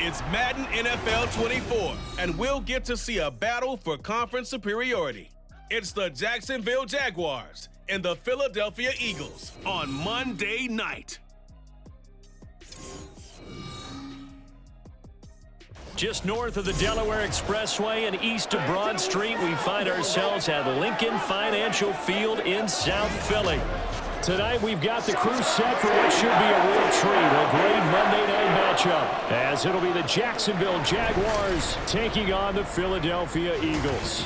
It's Madden NFL 24, and we'll get to see a battle for conference superiority. It's the Jacksonville Jaguars and the Philadelphia Eagles on Monday night. Just north of the Delaware Expressway and east of Broad Street, we find ourselves at Lincoln Financial Field in South Philly. Tonight, we've got the crew set for what should be a real treat, a great Monday night matchup, as it'll be the Jacksonville Jaguars taking on the Philadelphia Eagles.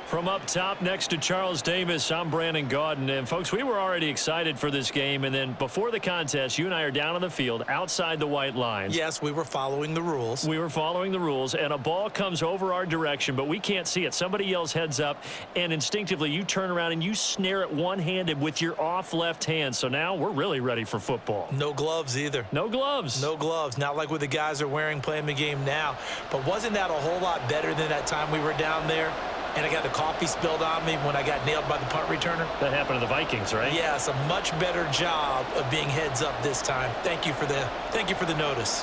From up top next to Charles Davis, I'm Brandon Gaudin. And, folks, we were already excited for this game. And then before the contest, you and I are down on the field outside the white lines. Yes, we were following the rules. We were following the rules, and a ball comes over our direction, but we can't see it. Somebody yells heads up, and instinctively you turn around and you snare it one-handed with your off left hand. So now we're really ready for football. No gloves either. No gloves. No gloves. Not like what the guys are wearing playing the game now. But wasn't that a whole lot better than that time we were down there? And I got the coffee spilled on me when I got nailed by the punt returner. That happened to the Vikings, right? Yes, a much better job of being heads up this time. Thank you for the notice.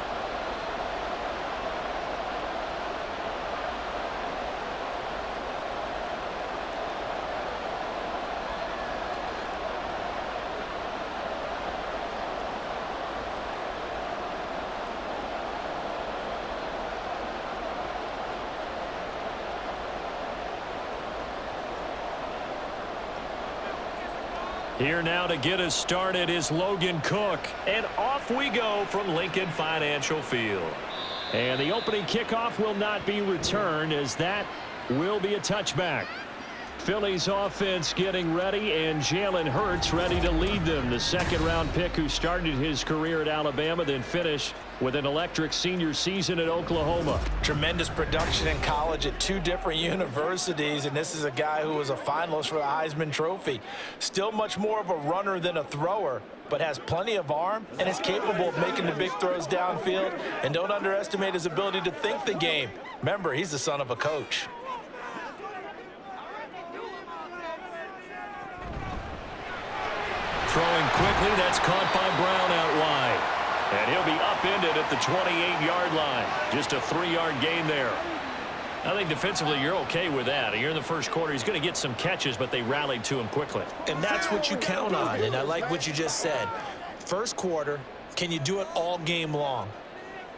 Here now to get us started is Logan Cook. And off we go from Lincoln Financial Field. And the opening kickoff will not be returned, as that will be a touchback. Philly's offense getting ready, and Jalen Hurts ready to lead them. The second-round pick who started his career at Alabama, then finished with an electric senior season at Oklahoma. Tremendous production in college at two different universities, and this is a guy who was a finalist for the Heisman Trophy. Still much more of a runner than a thrower, but has plenty of arm and is capable of making the big throws downfield. And don't underestimate his ability to think the game. Remember, he's the son of a coach. Throwing quickly, that's caught by Brown out wide. And he'll be upended at the 28-yard line. Just a 3-yard gain there. I think defensively you're okay with that. You're in the first quarter. He's going to get some catches, but they rallied to him quickly. And that's what you count on, and I like what you just said. First quarter, can you do it all game long?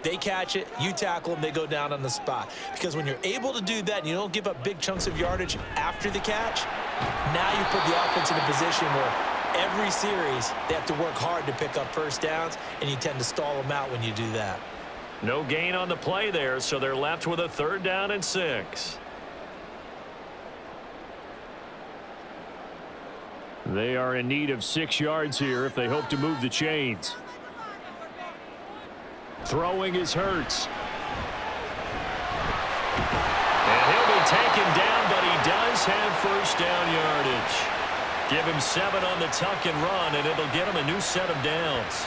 They catch it, you tackle them, they go down on the spot. Because when you're able to do that and you don't give up big chunks of yardage after the catch, now you put the offense in a position where every series, they have to work hard to pick up first downs, and you tend to stall them out when you do that. No gain on the play there, so they're left with a 3rd down and 6. They are in need of 6 yards here if they hope to move the chains. Throwing is Hurts. And he'll be taken down, but he does have first down yardage. Give him 7 on the tuck and run, and it'll get him a new set of downs.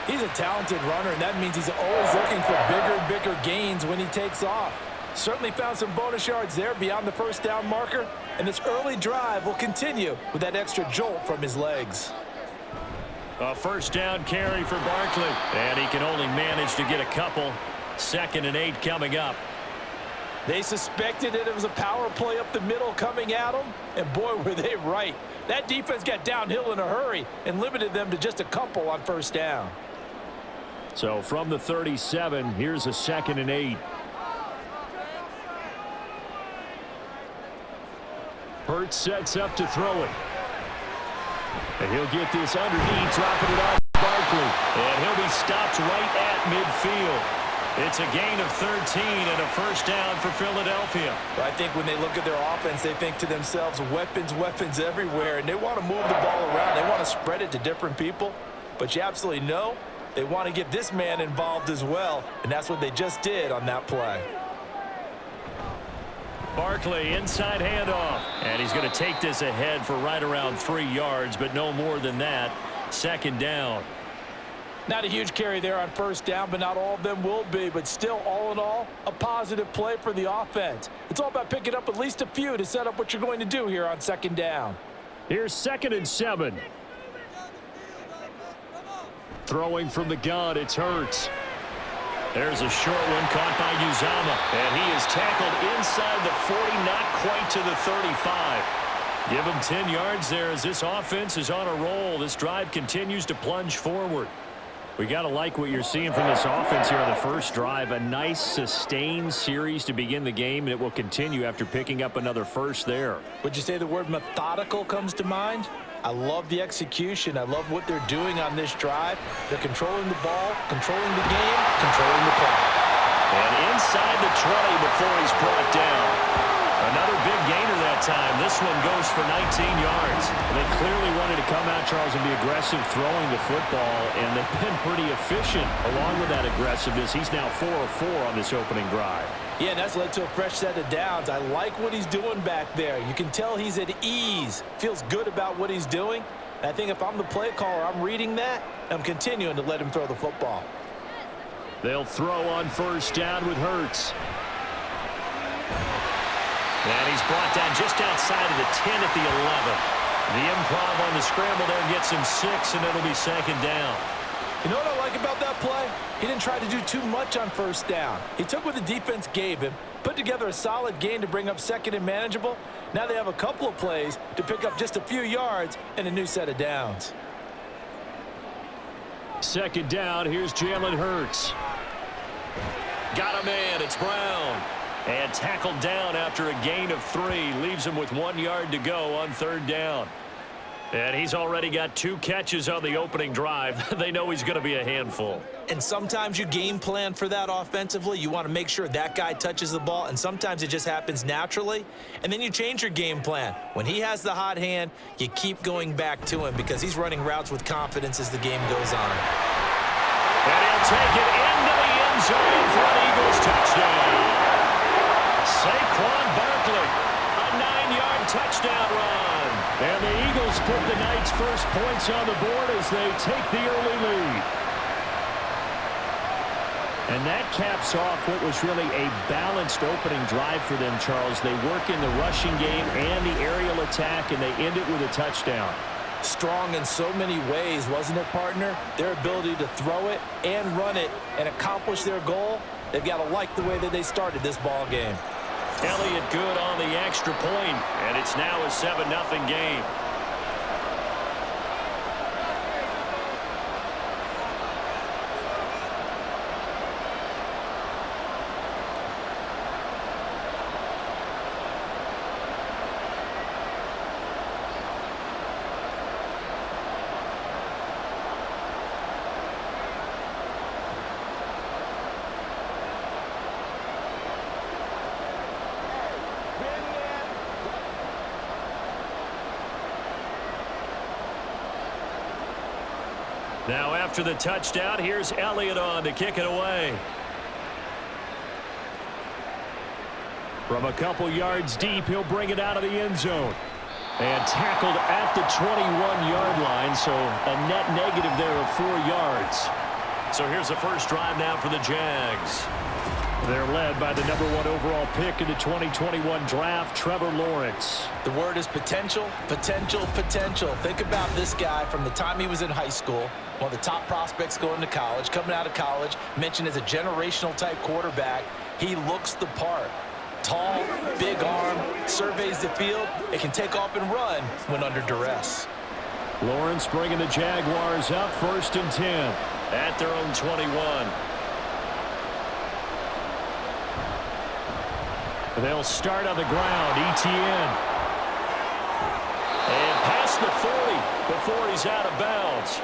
He's a talented runner, and that means he's always looking for bigger and bigger gains when he takes off. Certainly found some bonus yards there beyond the first down marker, and this early drive will continue with that extra jolt from his legs. A first down carry for Barkley, and he can only manage to get a couple. 2nd and 8 coming up. They suspected that it was a power play up the middle coming at them, and boy, were they right. That defense got downhill in a hurry and limited them to just a couple on first down. So from the 37, here's a 2nd and 8. Hurts sets up to throw it. And he'll get this underneath, dropping it off to Barkley. And he'll be stopped right at midfield. It's a gain of 13 and a first down for Philadelphia. I think when they look at their offense, they think to themselves, weapons, weapons everywhere, and they want to move the ball around. They want to spread it to different people, but you absolutely know they want to get this man involved as well, and that's what they just did on that play. Barkley, inside handoff, and he's going to take this ahead for right around 3 yards, but no more than that. 2nd down. Not a huge carry there on first down, but not all of them will be. But still, all in all, a positive play for the offense. It's all about picking up at least a few to set up what you're going to do here on 2nd down. Here's 2nd and 7. Throwing from the gun, it's Hurts. There's a short one caught by Uzama, and he is tackled inside the 40, not quite to the 35. Give him 10 yards there as this offense is on a roll. This drive continues to plunge forward. We got to like what you're seeing from this offense here on the first drive. A nice, sustained series to begin the game, and it will continue after picking up another first there. Would you say the word methodical comes to mind? I love the execution. I love what they're doing on this drive. They're controlling the ball, controlling the game, controlling the clock. And inside the 20 before he's brought down. Another big gainer that time. This one goes for 19 yards. They clearly wanted to come out, Charles, and be aggressive throwing the football, and they've been pretty efficient along with that aggressiveness. He's now 4 of 4 on this opening drive. Yeah, and that's led to a fresh set of downs. I like what he's doing back there. You can tell he's at ease. Feels good about what he's doing. And I think if I'm the play caller, I'm reading that. I'm continuing to let him throw the football. They'll throw on first down with Hurts. And he's brought down just outside of the 10 at the 11. The improv on the scramble there gets him 6, and it'll be second down. You know what I like about that play? He didn't try to do too much on first down. He took what the defense gave him, put together a solid gain to bring up second and manageable. Now they have a couple of plays to pick up just a few yards and a new set of downs. Second down, here's Jalen Hurts. Got a man, it's Brown. And tackled down after a gain of 3. Leaves him with 1 yard to go on third down. And he's already got 2 catches on the opening drive. They know he's going to be a handful. And sometimes you game plan for that offensively. You want to make sure that guy touches the ball, and sometimes it just happens naturally. And then you change your game plan. When he has the hot hand, you keep going back to him because he's running routes with confidence as the game goes on. And he'll take it into the end zone for an Eagles touchdown. Saquon Barkley, a 9-yard touchdown run. And the Eagles put the night's first points on the board as they take the early lead. And that caps off what was really a balanced opening drive for them, Charles. They work in the rushing game and the aerial attack, and they end it with a touchdown. Strong in so many ways, wasn't it, partner? Their ability to throw it and run it and accomplish their goal, they've got to like the way that they started this ball game. Elliott good on the extra point, and it's now a 7-0 game. Now after the touchdown, here's Elliott on to kick it away. From a couple yards deep, he'll bring it out of the end zone. And tackled at the 21-yard line, so a net negative there of 4 yards. So here's the first drive now for the Jags. They're led by the #1 overall pick in the 2021 draft, Trevor Lawrence. The word is potential, potential, potential. Think about this guy from the time he was in high school, one of the top prospects going to college, coming out of college, mentioned as a generational type quarterback. He looks the part. Tall, big arm, surveys the field. It can take off and run when under duress. Lawrence bringing the Jaguars up 1st and 10 at their own 21. They'll start on the ground. Etienne. And past the 40 before he's out of bounds.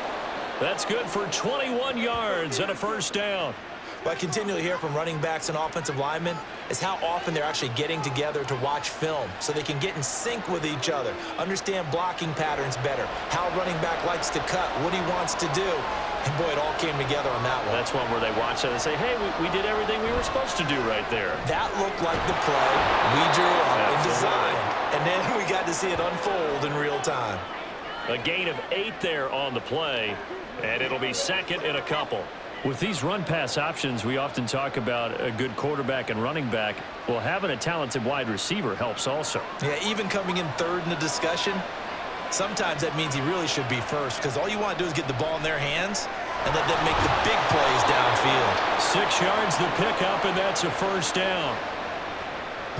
That's good for 21 yards and a first down. What I continually hear from running backs and offensive linemen is how often they're actually getting together to watch film so they can get in sync with each other, understand blocking patterns better, how a running back likes to cut, what he wants to do. And, boy, it all came together on that one. That's one where they watch it and say, hey, we did everything we were supposed to do right there. That looked like the play we drew up and designed. And then we got to see it unfold in real time. A gain of 8 there on the play, and it'll be second and a couple. With these run-pass options, we often talk about a good quarterback and running back. Well, having a talented wide receiver helps also. Yeah, even coming in third in the discussion, sometimes that means he really should be first because all you want to do is get the ball in their hands, and let them make the big plays downfield. 6 yards the pickup, and that's a first down.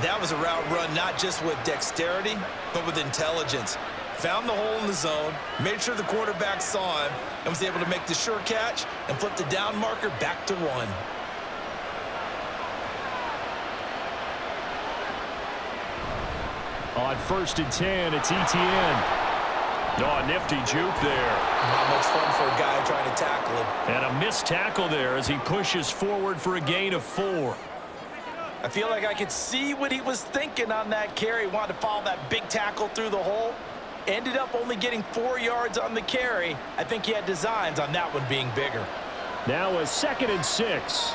That was a route run not just with dexterity, but with intelligence. Found the hole in the zone, made sure the quarterback saw him, and was able to make the sure catch and flip the down marker back to 1. On 1st and 10, it's Etienne. Oh, a nifty juke there. Not much fun for a guy trying to tackle him. And a missed tackle there as he pushes forward for a gain of 4. I feel like I could see what he was thinking on that carry. Wanted to follow that big tackle through the hole. Ended up only getting 4 yards on the carry. I think he had designs on that one being bigger. Now a 2nd and 6.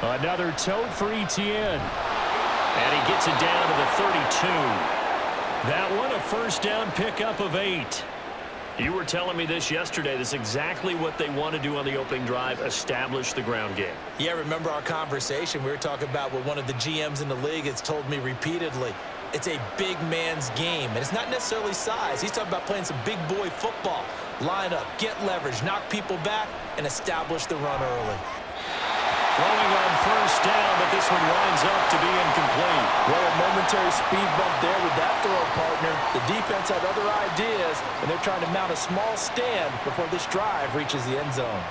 Another tote for Etienne. And he gets it down to the 32. That one a first down pickup of 8. You were telling me this yesterday. This is exactly what they want to do on the opening drive, establish the ground game. Yeah, remember our conversation? We were talking about what one of the GMs in the league has told me repeatedly. It's a big man's game, and it's not necessarily size. He's talking about playing some big boy football. Line up, get leverage, knock people back, and establish the run early. Throwing on first down, but this one winds up to be incomplete. Well, a momentary speed bump there with that throw, partner. The defense had other ideas, and they're trying to mount a small stand before this drive reaches the end zone.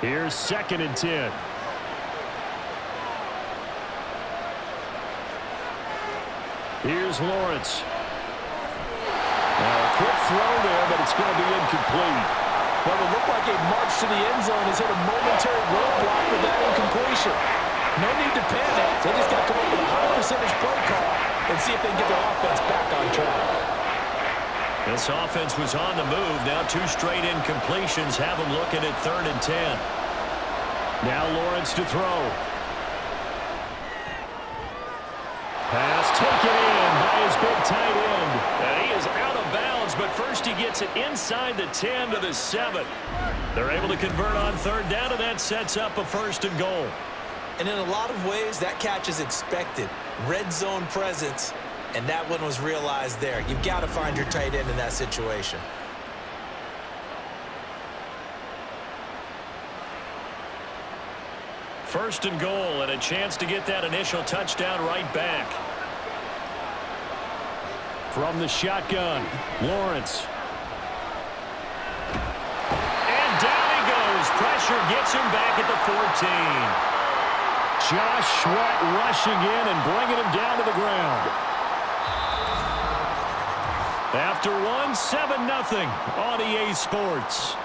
Here's 2nd and 10. Here's Lawrence. Now, a quick throw there, but it's going to be incomplete. Well, it looked like a march to the end zone has hit a momentary roadblock with that incompletion. No need to panic. They just got to come up with a high percentage play call and see if they can get their offense back on track. This offense was on the move. Now 2 straight incompletions have them looking at 3rd and 10. Now Lawrence to throw. Pass taken in by his big tight end. And he is out of bounds, but first he gets it inside the 10 to the 7. They're able to convert on 3rd down, and that sets up a 1st and goal. And in a lot of ways, that catch is expected. Red zone presence, and that one was realized there. You've got to find your tight end in that situation. First and goal, and a chance to get that initial touchdown right back. From the shotgun, Lawrence. And down he goes. Pressure gets him back at the 14. Josh Sweat rushing in and bringing him down to the ground. After one, 7-0 on EA Sports.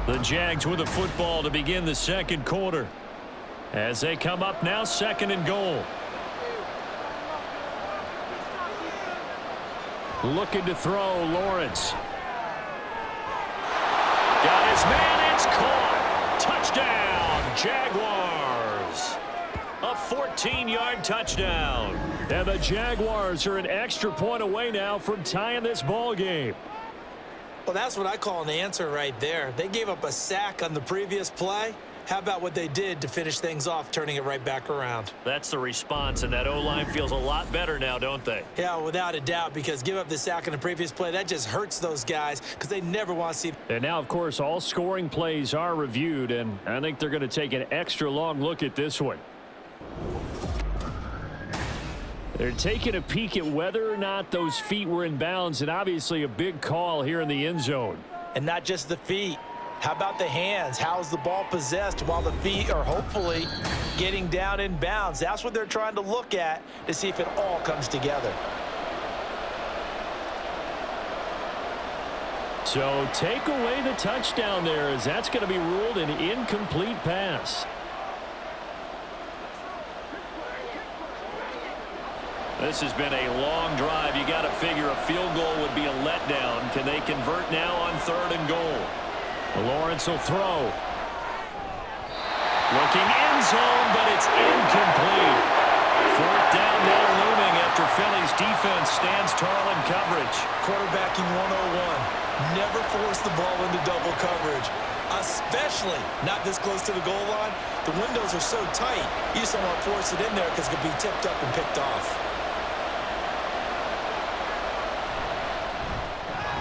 The Jags with the football to begin the 2nd quarter. As they come up now, 2nd and goal. Looking to throw, Lawrence. Got his man, it's caught. Touchdown, Jaguars. A 14-yard touchdown. And the Jaguars are an extra point away now from tying this ball game. Well, that's what I call an answer right there. They gave up a sack on the previous play. How about what they did to finish things off, turning it right back around? That's the response, and that O-line feels a lot better now, don't they? Yeah, without a doubt, because give up the sack on the previous play, that just hurts those guys because they never want to see. And now, of course, all scoring plays are reviewed, and I think they're going to take an extra long look at this one. They're taking a peek at whether or not those feet were in bounds, and obviously a big call here in the end zone. And not just the feet. How about the hands? How's the ball possessed while the feet are hopefully getting down in bounds? That's what they're trying to look at to see if it all comes together. So take away the touchdown there, as that's going to be ruled an incomplete pass. This has been a long drive. You got to figure a field goal would be a letdown. Can they convert now on 3rd and goal? Lawrence will throw. Looking end zone, but it's incomplete. 4th down now looming after Philly's defense stands tall in coverage. Quarterbacking 101. Never force the ball into double coverage. Especially not this close to the goal line. The windows are so tight, you just don't want to force it in there because it could be tipped up and picked off.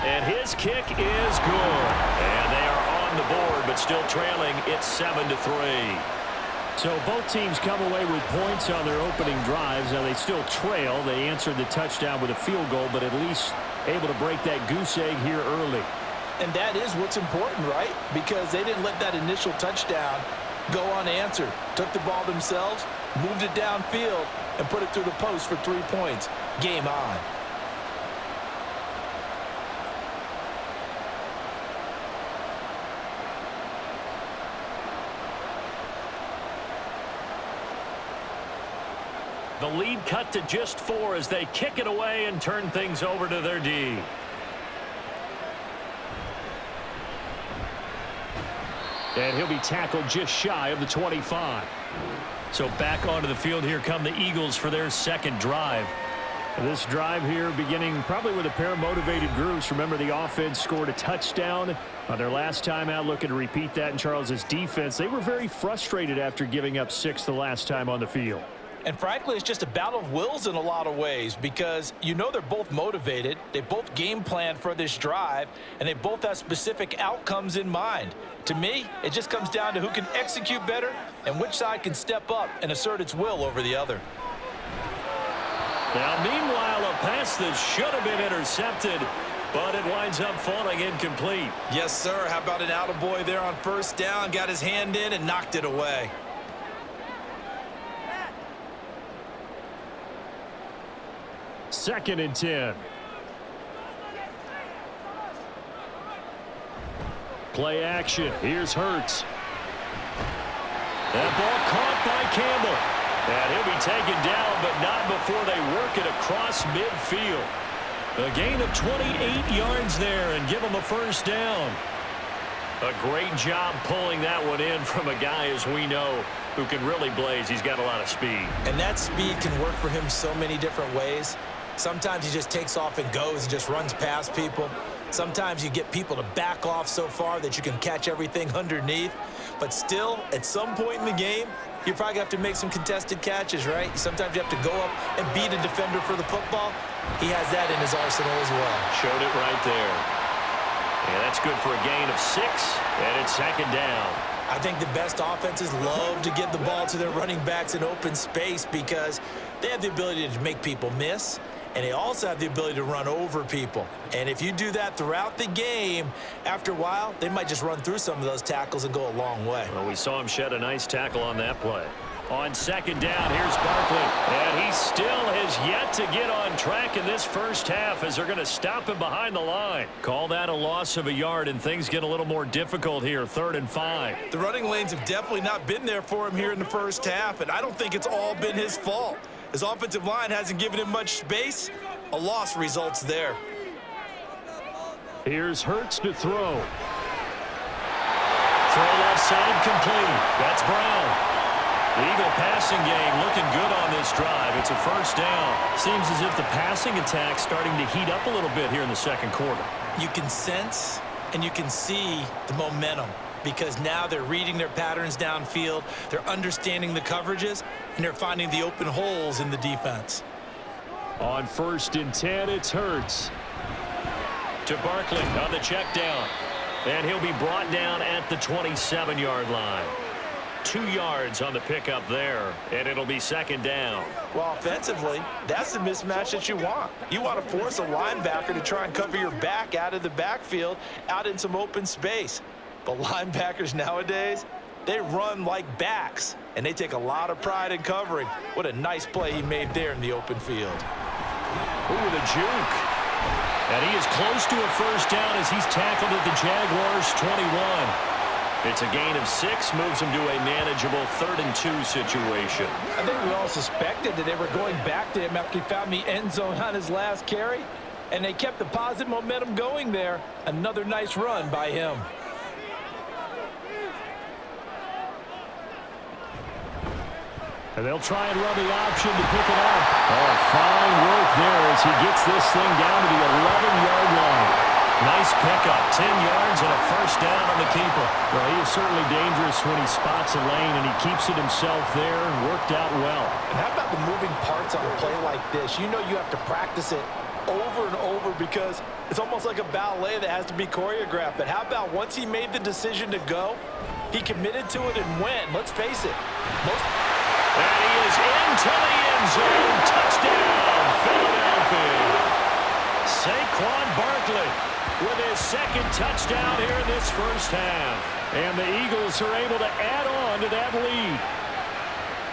And his kick is good. And they are on the board, but still trailing. It's 7-3. So both teams come away with points on their opening drives. Now they still trail. They answered the touchdown with a field goal, but at least able to break that goose egg here early. And that is what's important, right? Because they didn't let that initial touchdown go unanswered. Took the ball themselves, moved it downfield, and put it through the post for 3 points. Game on. The lead cut to just 4 as they kick it away and turn things over to their D. And he'll be tackled just shy of the 25. So back onto the field here come the Eagles for their second drive. This drive here beginning probably with a pair of motivated groups. Remember, the offense scored a touchdown on their last time out, looking to repeat that in Charles's defense. They were very frustrated after giving up 6 the last time on the field. And frankly, it's just a battle of wills in a lot of ways because you know they're both motivated. They both game plan for this drive, and they both have specific outcomes in mind. To me, it just comes down to who can execute better and which side can step up and assert its will over the other. Now, meanwhile, a pass that should have been intercepted, but it winds up falling incomplete. Yes, sir. How about an attaboy there on first down? Got his hand in and knocked it away. Second and 10. Play action. Here's Hurts. That ball caught by Campbell. And he'll be taken down, but not before they work it across midfield. A gain of 28 yards there and give him a first down. A great job pulling that one in from a guy, as we know, who can really blaze. He's got a lot of speed. And that speed can work for him so many different ways. Sometimes he just takes off and goes and just runs past people. Sometimes you get people to back off so far that you can catch everything underneath. But still, at some point in the game, you probably have to make some contested catches, right? Sometimes you have to go up and beat a defender for the football. He has that in his arsenal as well. Showed it right there. And that's good for a gain of 6, and it's second down. I think the best offenses love to get the ball to their running backs in open space because they have the ability to make people miss, and they also have the ability to run over people. And if you do that throughout the game, after a while, they might just run through some of those tackles and go a long way. Well, we saw him shed a nice tackle on that play. On second down, here's Barkley. And he still has yet to get on track in this first half as they're going to stop him behind the line. Call that a loss of a yard, and things get a little more difficult here, 3rd and 5. The running lanes have definitely not been there for him here in the first half, and I don't think it's all been his fault. His offensive line hasn't given him much space. A loss results there. Here's Hurts to throw. Throw left side complete. That's Brown. The Eagle passing game looking good on this drive. It's a first down. Seems as if the passing attack's starting to heat up a little bit here in the second quarter. You can sense and you can see the momentum because now they're reading their patterns downfield, they're understanding the coverages, and they're finding the open holes in the defense. On 1st and 10, it's Hurts. To Barkley on the check down. And he'll be brought down at the 27-yard line. 2 yards on the pickup there, and it'll be second down. Well, offensively, that's the mismatch that you want. You want to force a linebacker to try and cover your back out of the backfield, out in some open space. But linebackers nowadays, they run like backs, and they take a lot of pride in covering. What a nice play he made there in the open field. Ooh, the juke. And he is close to a first down as he's tackled at the Jaguars' 21. It's a gain of 6, moves him to a manageable 3rd and 2 situation. I think we all suspected that they were going back to him after he found the end zone on his last carry, and they kept the positive momentum going there. Another nice run by him. And they'll try and run the option to pick it up. Oh, fine work there as he gets this thing down to the 11-yard line. Nice pickup, 10 yards and a first down on the keeper. Well, he is certainly dangerous when he spots a lane, and he keeps it himself there and worked out well. And how about the moving parts on a play like this? You know you have to practice it over and over because it's almost like a ballet that has to be choreographed. But how about once he made the decision to go, he committed to it and went. Let's face it. And he is into the end zone. Touchdown, Philadelphia. Saquon Barkley with his second touchdown here in this first half. And the Eagles are able to add on to that lead.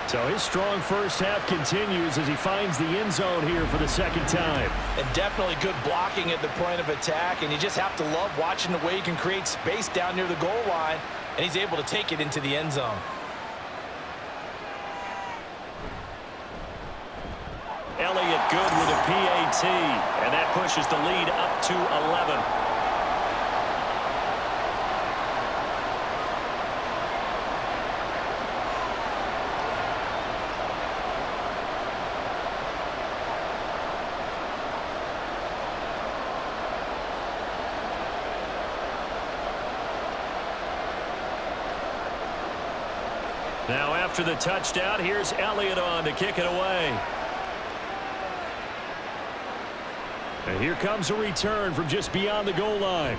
So his strong first half continues as he finds the end zone here for the second time. And definitely good blocking at the point of attack. And you just have to love watching the way he can create space down near the goal line. And he's able to take it into the end zone. Elliott good with a PAT, and that pushes the lead up to 11. Now after the touchdown, here's Elliott on to kick it away. And here comes a return from just beyond the goal line.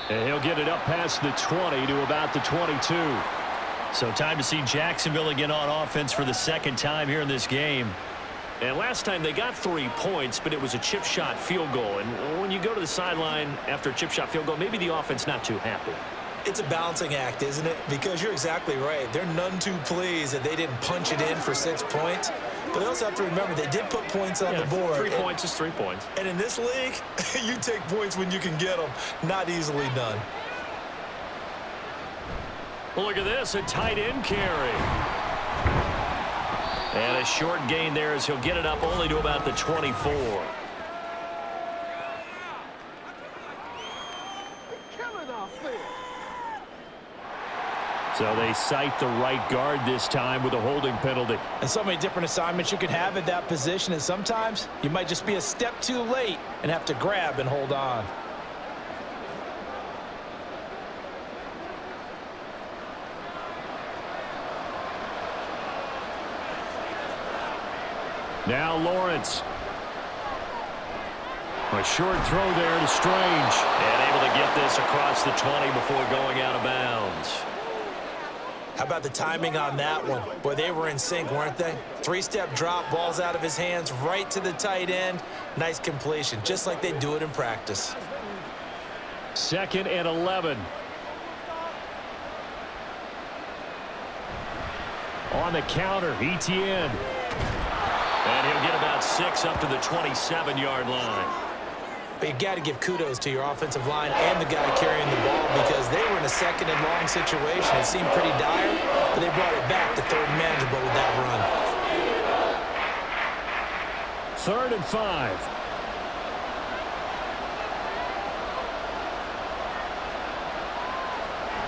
And he'll get it up past the 20 to about the 22. So time to see Jacksonville again on offense for the second time here in this game. And last time they got 3 points, but it was a chip shot field goal. And when you go to the sideline after a chip shot field goal, maybe the offense not too happy. It's a balancing act, isn't it? Because you're exactly right. They're none too pleased that they didn't punch it in for 6 points. But they also have to remember they did put points on the board. 3 points is 3 points. And in this league, you take points when you can get them. Not easily done. Well, look at this, a tight end carry. And a short gain there as he'll get it up only to about the 24. So they cite the right guard this time with a holding penalty. And so many different assignments you can have at that position, and sometimes you might just be a step too late and have to grab and hold on. Now Lawrence. A short throw there to Strange. And able to get this across the 20 before going out of bounds. How about the timing on that one? Boy, they were in sync, weren't they? 3-step drop, balls out of his hands, right to the tight end. Nice completion, just like they do it in practice. 2nd and 11. On the counter, ETN. And he'll get about 6 up to the 27-yard line. But you got to give kudos to your offensive line and the guy carrying the ball because they were in a 2nd and long situation. It seemed pretty dire, but they brought it back to 3rd and manageable with that run. 3rd and 5.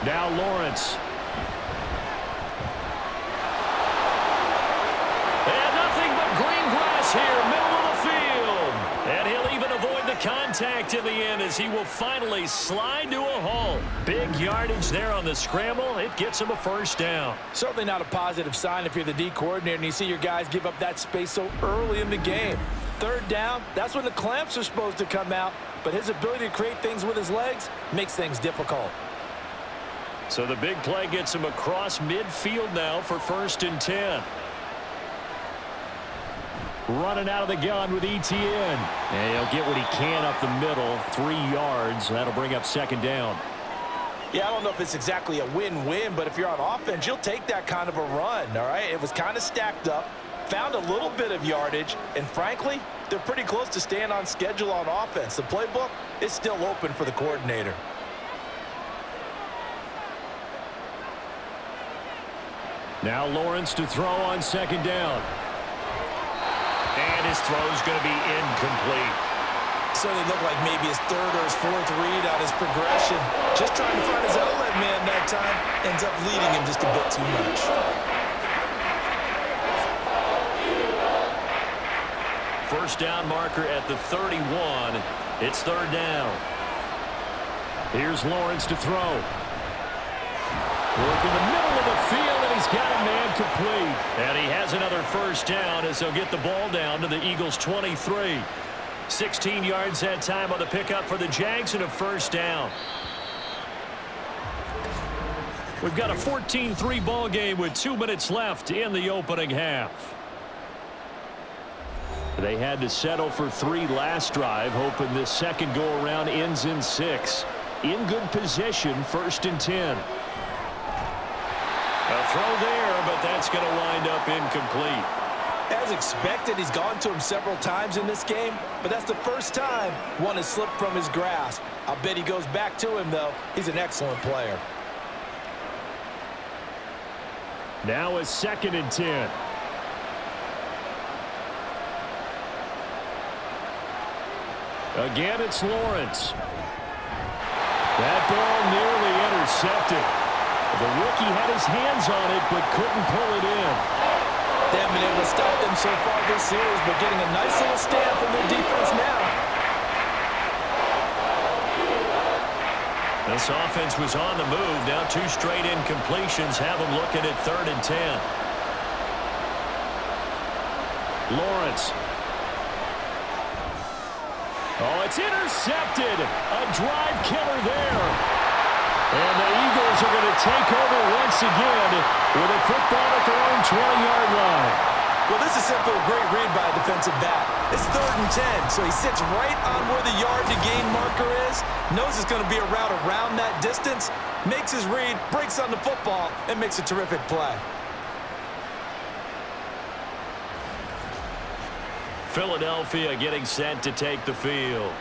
Now Lawrence. And nothing but green grass here, middle of the field. And he'll even avoid the contact in the end as he will finally slide to a halt. Big yardage there on the scramble. It gets him a first down. Certainly not a positive sign if you're the D coordinator and you see your guys give up that space so early in the game. 3rd down, that's when the clamps are supposed to come out, but his ability to create things with his legs makes things difficult. So the big play gets him across midfield now for 1st and 10. Running out of the gun with ETN. And he'll get what he can up the middle, 3 yards. That'll bring up 2nd down. Yeah, I don't know if it's exactly a win-win, but if you're on offense, you'll take that kind of a run, all right? It was kind of stacked up, found a little bit of yardage, and frankly, they're pretty close to staying on schedule on offense. The playbook is still open for the coordinator. Now Lawrence to throw on 2nd down. And his throw's going to be incomplete. Certainly looked like maybe his 3rd or his 4th read on his progression. Just trying to find his outlet man that time. Ends up leading him just a bit too much. First down marker at the 31. It's 3rd down. Here's Lawrence to throw. Work in the middle of the field, and he's got a man complete. And he has another first down as they'll get the ball down to the Eagles' 23. 16 yards that time on the pickup for the Jags and a first down. We've got a 14-3 ball game with 2 minutes left in the opening half. They had to settle for 3 last drive, hoping this second go-around ends in 6. In good position, 1st and 10. A throw there, but that's going to wind up incomplete. As expected, he's gone to him several times in this game, but that's the first time one has slipped from his grasp. I'll bet he goes back to him, though. He's an excellent player. Now a 2nd and 10. Again, it's Lawrence. That ball nearly intercepted. The rookie had his hands on it, but couldn't pull it in. They haven't been able to stop them so far this series, but getting a nice little stand from their defense now. This offense was on the move. Now 2 straight incompletions have them looking at 3rd and 10. Lawrence. Oh, it's intercepted. A drive killer there. And the Eagles are going to take over once again with a football at their own 20-yard line. Well, this is simply a great read by a defensive back. It's 3rd and 10, so he sits right on where the yard-to-gain marker is, knows it's going to be a route around that distance, makes his read, breaks on the football, and makes a terrific play. Philadelphia getting set to take the field.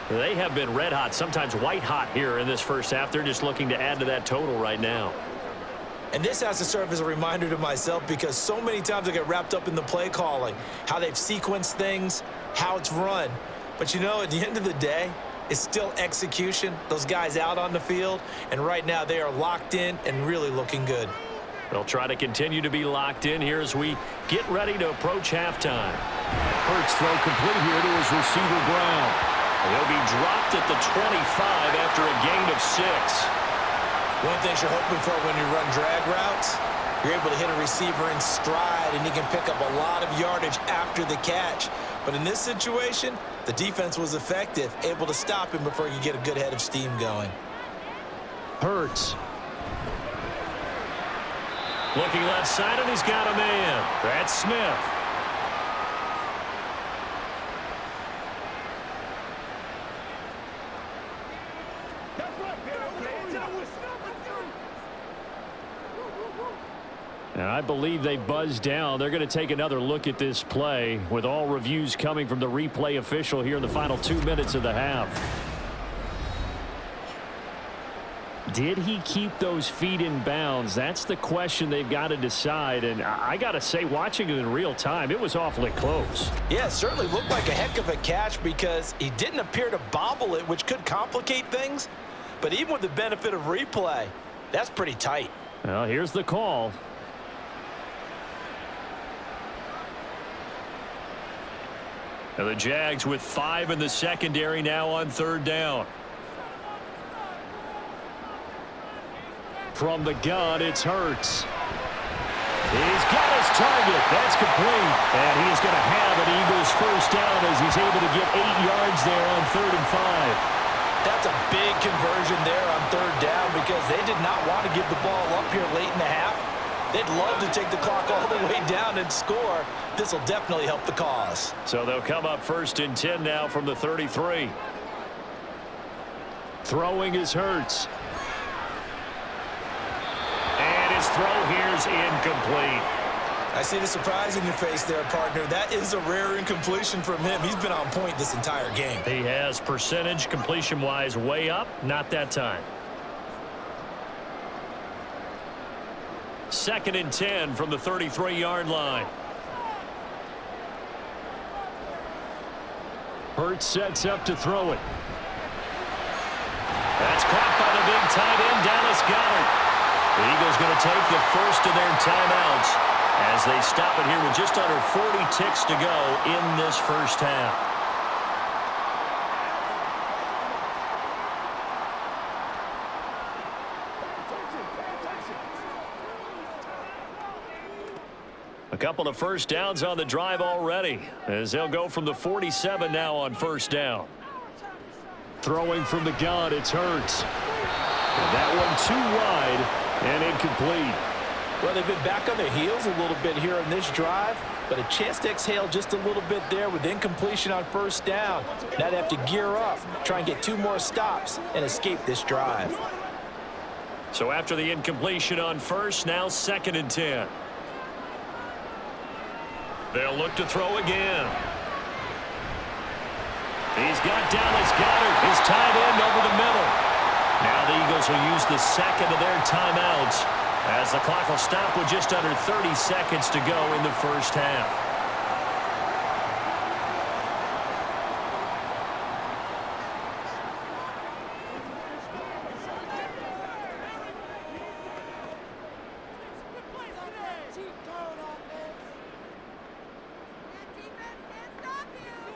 They have been red hot, sometimes white hot here in this first half. They're just looking to add to that total right now. And this has to serve as a reminder to myself because so many times I get wrapped up in the play calling, how they've sequenced things, how it's run. But, you know, at the end of the day, it's still execution, those guys out on the field, and right now they are locked in and really looking good. They'll try to continue to be locked in here as we get ready to approach halftime. Hurts throw complete here to his receiver Brown. He'll be dropped at the 25 after a gain of 6. One thing you're hoping for when you run drag routes, you're able to hit a receiver in stride and he can pick up a lot of yardage after the catch. But in this situation, the defense was effective, able to stop him before you get a good head of steam going. Hurts. Looking left side, and he's got a man. That's Smith. And I believe they buzzed down. They're going to take another look at this play with all reviews coming from the replay official here in the final 2 minutes of the half. Did he keep those feet in bounds? That's the question they've got to decide. And I got to say, watching it in real time, it was awfully close. Yeah, it certainly looked like a heck of a catch because he didn't appear to bobble it, which could complicate things. But even with the benefit of replay, that's pretty tight. Well, here's the call. Now the Jags with 5 in the secondary now on 3rd down. From the gun, it's Hurts. He's got his target. That's complete. And he is going to have an Eagles first down as he's able to get 8 yards there on 3rd and 5. That's a big conversion there on 3rd down because they did not want to give the ball up here late in the half. They'd love to take the clock all the way down and score. This will definitely help the cause. So they'll come up 1st and 10 now from the 33. Throwing is Hurts. And his throw here's incomplete. I see the surprise in your face there, partner. That is a rare incompletion from him. He's been on point this entire game. He has percentage completion-wise way up. Not that time. 2nd and 10 from the 33-yard line. Hurts sets up to throw it. That's caught by the big tight end, Dallas Goedert. The Eagles going to take the first of their timeouts as they stop it here with just under 40 ticks to go in this first half. A couple of first downs on the drive already, as they'll go from the 47 now on first down. Throwing from the gun, it's Hurts. And that one too wide and incomplete. Well, they've been back on their heels a little bit here in this drive, but a chance to exhale just a little bit there with incompletion on first down. Now they have to gear up, try and get 2 more stops, and escape this drive. So after the incompletion on first, now 2nd and 10. They'll look to throw again. He's got Dallas Goedert, his tight end, over the middle. Now the Eagles will use the second of their timeouts as the clock will stop with just under 30 seconds to go in the first half.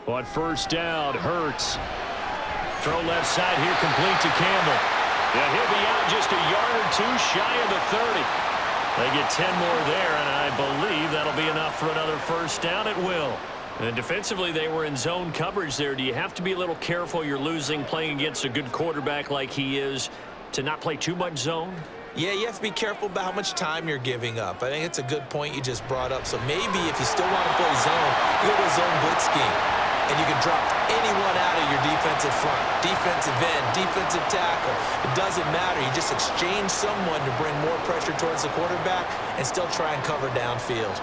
On first down, Hurts. Throw left side here, complete to Campbell. And he'll be out just a yard or 2 shy of the 30. They get 10 more there, and I believe that'll be enough for another first down. It will. And defensively, they were in zone coverage there. Do you have to be a little careful? You're losing, playing against a good quarterback like he is, to not play too much zone? Yeah, you have to be careful about how much time you're giving up. I think it's a good point you just brought up. So maybe if you still want to play zone, you go to a zone blitz scheme. And you can drop anyone out of your defensive front, defensive end, defensive tackle. It doesn't matter. You just exchange someone to bring more pressure towards the quarterback and still try and cover downfield.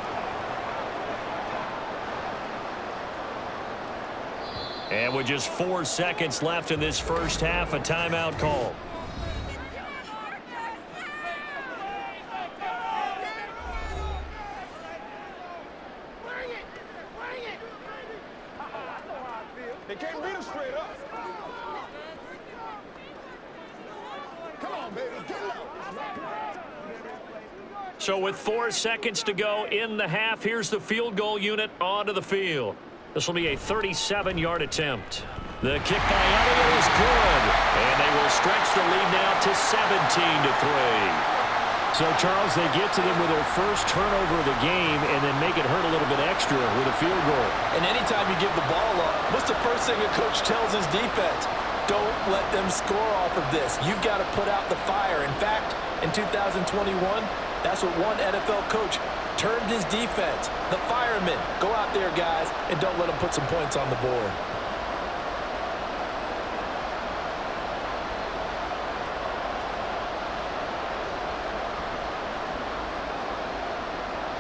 And with just 4 seconds left in this first half, a timeout call. They can't beat us straight up. Come on, baby. Get low. So with 4 seconds to go in the half, here's the field goal unit onto the field. This will be a 37-yard attempt. The kick by Elliott is good, and they will stretch the lead now to 17-3. So, Charles, they get to them with their first turnover of the game and then make it hurt a little bit extra with a field goal. And anytime you give the ball up, what's the first thing a coach tells his defense? Don't let them score off of this. You've got to put out the fire. In fact, in 2021, that's what one NFL coach termed his defense. The firemen. Go out there, guys, and don't let them put some points on the board.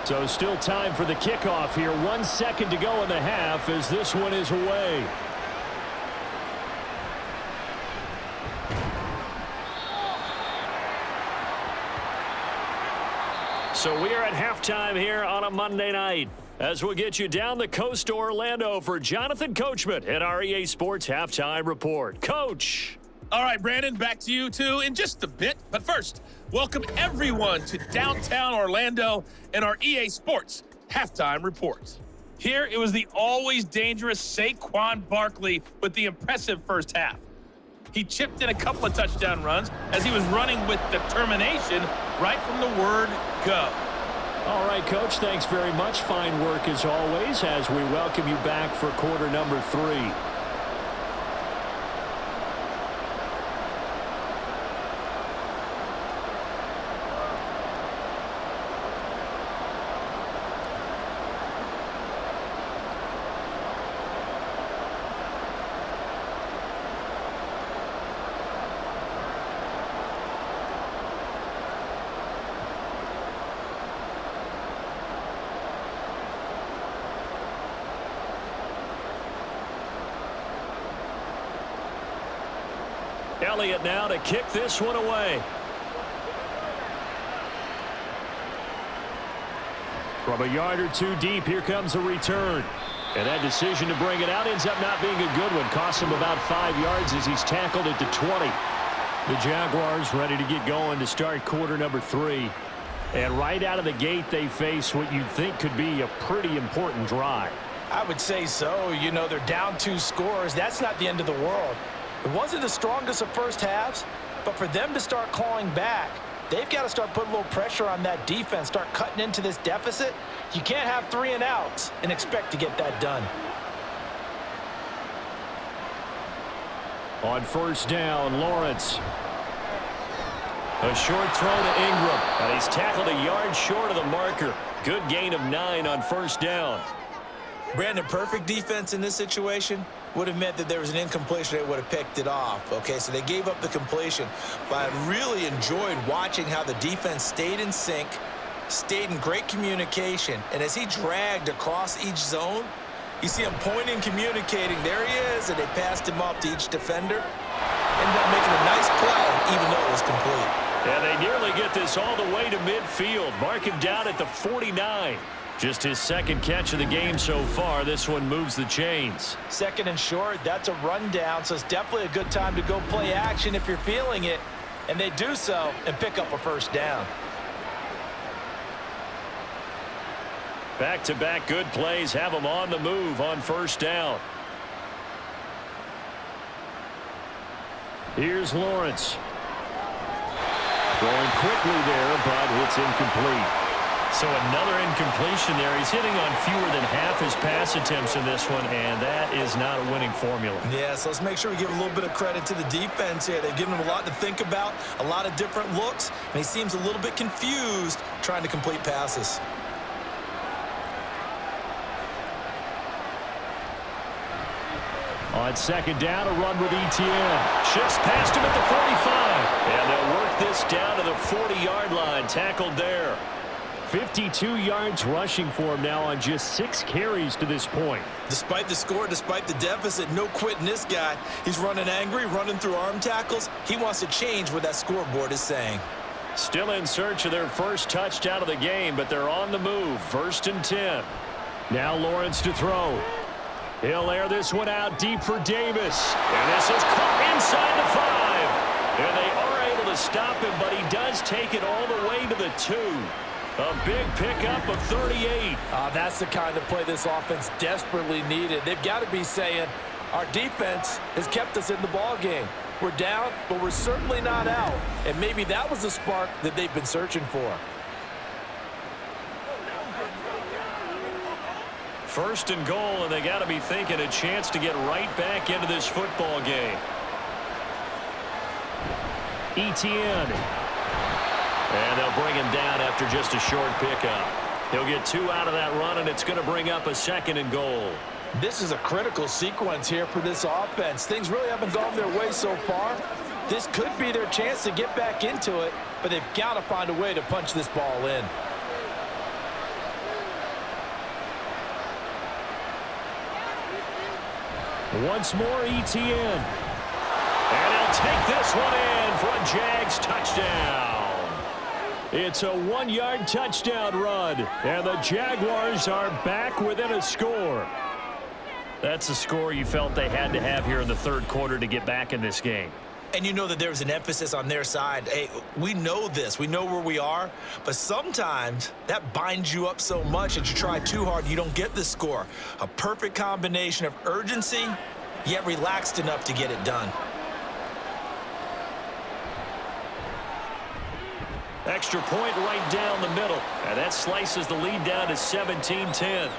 So still time for the kickoff here. 1 second to go in the half as this one is away. So we are at halftime here on a Monday night as we'll get you down the coast to Orlando for Jonathan Coachman at our EA Sports Halftime Report. Coach. All right, Brandon, back to you two in just a bit. But first, welcome everyone to downtown Orlando and our EA Sports Halftime Report. Here, it was the always dangerous Saquon Barkley with the impressive first half. He chipped in a couple of touchdown runs as he was running with determination right from the word go. All right, Coach, thanks very much. Fine work as always as we welcome you back for quarter number 3. Elliott now to kick this one away. From a yard or 2 deep, here comes a return. And that decision to bring it out ends up not being a good one. Costs him about 5 yards as he's tackled at the 20. The Jaguars ready to get going to start quarter number 3. And right out of the gate, they face what you'd think could be a pretty important drive. I would say so. You know, they're down 2 scores. That's not the end of the world. It wasn't the strongest of first halves, but for them to start clawing back, they've got to start putting a little pressure on that defense, start cutting into this deficit. You can't have 3 and outs and expect to get that done. On first down, Lawrence. A short throw to Ingram, and he's tackled a yard short of the marker. Good gain of 9 on first down. Brandon, perfect defense in this situation would have meant that there was an incompletion. They would have picked it off. Okay, so they gave up the completion. But I really enjoyed watching how the defense stayed in sync, stayed in great communication, and as he dragged across each zone, you see him pointing, communicating. There he is, and they passed him off to each defender. Ended up making a nice play, even though it was complete. And they nearly get this all the way to midfield. Mark him down at the 49. Just his second catch of the game so far. This one moves the chains. Second and short, that's a rundown, so it's definitely a good time to go play action if you're feeling it. And they do so and pick up a first down. Back-to-back good plays have them on the move on first down. Here's Lawrence. Throwing quickly there, but it's incomplete. So another incompletion there. He's hitting on fewer than half his pass attempts in this one, and that is not a winning formula. Yeah, so let's make sure we give a little bit of credit to the defense here. They've given him a lot to think about, a lot of different looks, and he seems a little bit confused trying to complete passes. On second down, a run with ETN. Shifts past him at the 45. And they'll work this down to the 40-yard line. Tackled there. 52 yards rushing for him now on just 6 carries to this point. Despite the score, despite the deficit, no quitting this guy. He's running angry, running through arm tackles. He wants to change what that scoreboard is saying. Still in search of their first touchdown of the game, but they're on the move. First and 10. Now Lawrence to throw. He'll air this one out deep for Davis. And this is caught inside the 5. And they are able to stop him, but he does take it all the way to the 2. A big pickup of 38. That's the kind of play this offense desperately needed. They've got to be saying, our defense has kept us in the ball game. We're down, but we're certainly not out. And maybe that was the spark that they've been searching for. First and goal, and they got to be thinking a chance to get right back into this football game. ETN. And they'll bring him down after just a short pickup. He'll get 2 out of that run, and it's going to bring up a second and goal. This is a critical sequence here for this offense. Things really haven't gone their way so far. This could be their chance to get back into it, but they've got to find a way to punch this ball in. Once more, ETN. And he'll take this one in for a Jags touchdown. It's a 1-yard touchdown run, and the Jaguars are back within a score. That's a score you felt they had to have here in the third quarter to get back in this game. And you know that there's an emphasis on their side. Hey, we know this. We know where we are. But sometimes that binds you up so much that you try too hard, you don't get the score. A perfect combination of urgency, yet relaxed enough to get it done. Extra point right down the middle. And that slices the lead down to 17-10.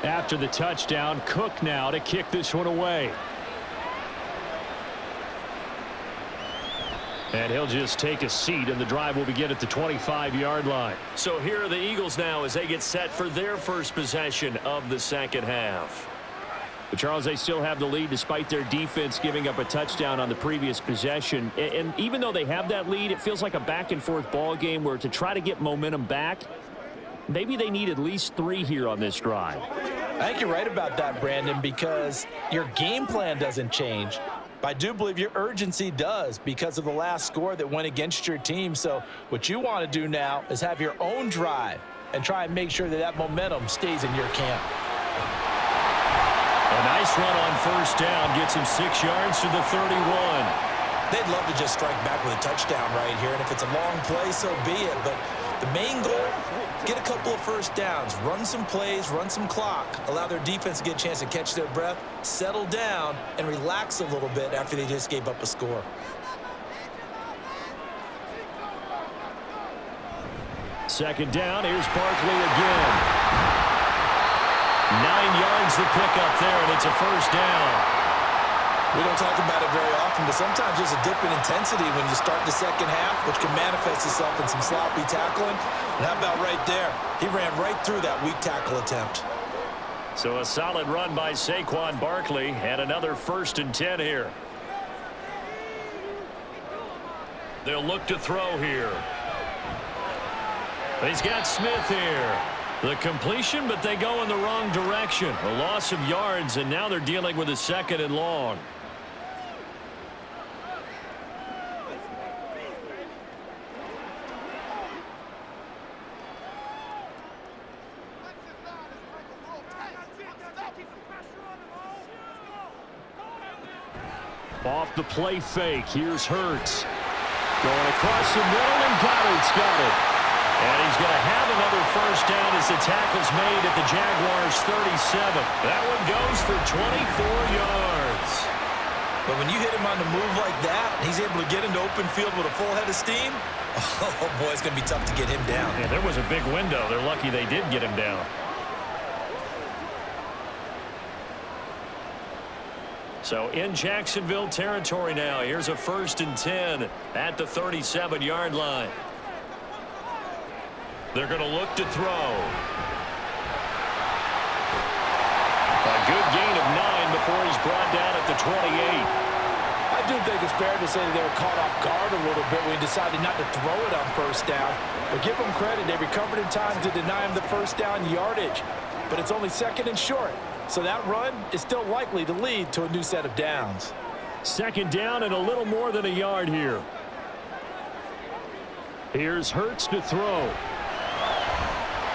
After the touchdown, Cook now to kick this one away. And he'll just take a seat, and the drive will begin at the 25-yard line. So here are the Eagles now as they get set for their first possession of the second half. But Charles, they still have the lead despite their defense giving up a touchdown on the previous possession. And even though they have that lead, it feels like a back-and-forth ball game where to try to get momentum back, maybe they need at least 3 here on this drive. I think you're right about that, Brandon, because your game plan doesn't change. But I do believe your urgency does because of the last score that went against your team. So what you want to do now is have your own drive. and try and make sure that that momentum stays in your camp. A nice run on first down gets him 6 yards to the 31. They'd love to just strike back with a touchdown right here, and if it's a long play, so be it. But the main goal, get a couple of first downs, run some plays, run some clock, allow their defense to get a chance to catch their breath, settle down, and relax a little bit after they just gave up a score. Second down, here's Barkley again. 9 yards to pick up there, and it's a first down. We don't talk about it very often, but sometimes there's a dip in intensity when you start the second half, which can manifest itself in some sloppy tackling. And how about right there? He ran right through that weak tackle attempt. So a solid run by Saquon Barkley, and another 1st and 10 here. They'll look to throw here. He's got Smith here. The completion, but they go in the wrong direction. A loss of yards, and now they're dealing with a 2nd and long. Off the play fake, here's Hurts. Going across the middle, and Goddard's got it. And he's going to have another first down as the tackle's made at the Jaguars' 37. That one goes for 24 yards. But when you hit him on the move like that, and he's able to get into open field with a full head of steam, oh boy, it's going to be tough to get him down. Yeah, there was a big window. They're lucky they did get him down. So in Jacksonville territory now. Here's a 1st and 10 at the 37-yard line. They're going to look to throw. A good gain of 9 before he's brought down at the 28. I do think it's fair to say that they were caught off guard a little bit when he decided not to throw it on first down. But give them credit. They recovered in time to deny him the first down yardage. But it's only 2nd and short. So that run is still likely to lead to a new set of downs. 2nd down and a little more than a yard here. Here's Hurts to throw.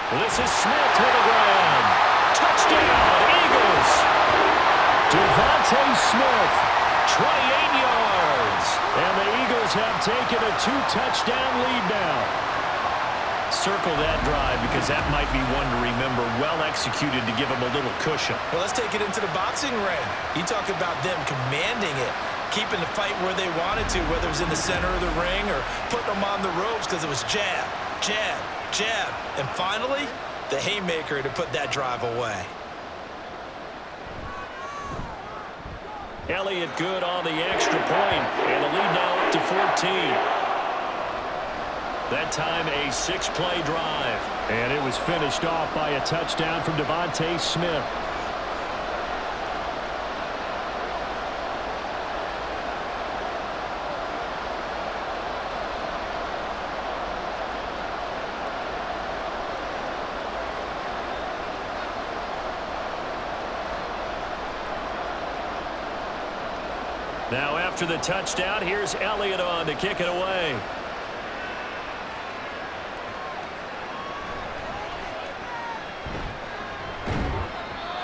This is Smith with a grab. Touchdown, Eagles. Devontae Smith, 28 yards. And the Eagles have taken a 2-touchdown lead now. Circle that drive because that might be one to remember. Well executed to give them a little cushion. Well, let's take it into the boxing ring. You talk about them commanding it, keeping the fight where they wanted to, whether it was in the center of the ring or putting them on the ropes because it was jab, jab, jab. And finally, the haymaker to put that drive away. Elliott good on the extra point, and the lead now up to 14. That time a 6-play drive. And it was finished off by a touchdown from Devontae Smith. Now after the touchdown, here's Elliott on to kick it away.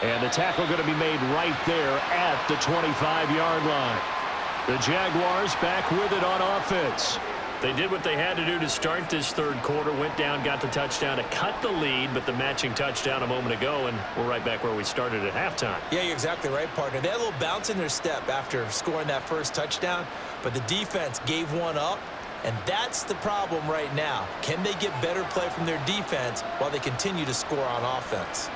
And the tackle going to be made right there at the 25-yard line. The Jaguars back with it on offense. They did what they had to do to start this 3rd quarter. Went down, got the touchdown to cut the lead, but the matching touchdown a moment ago, and we're right back where we started at halftime. Yeah, you're exactly right, partner. They had a little bounce in their step after scoring that first touchdown, but the defense gave one up, and that's the problem right now. Can they get better play from their defense while they continue to score on offense?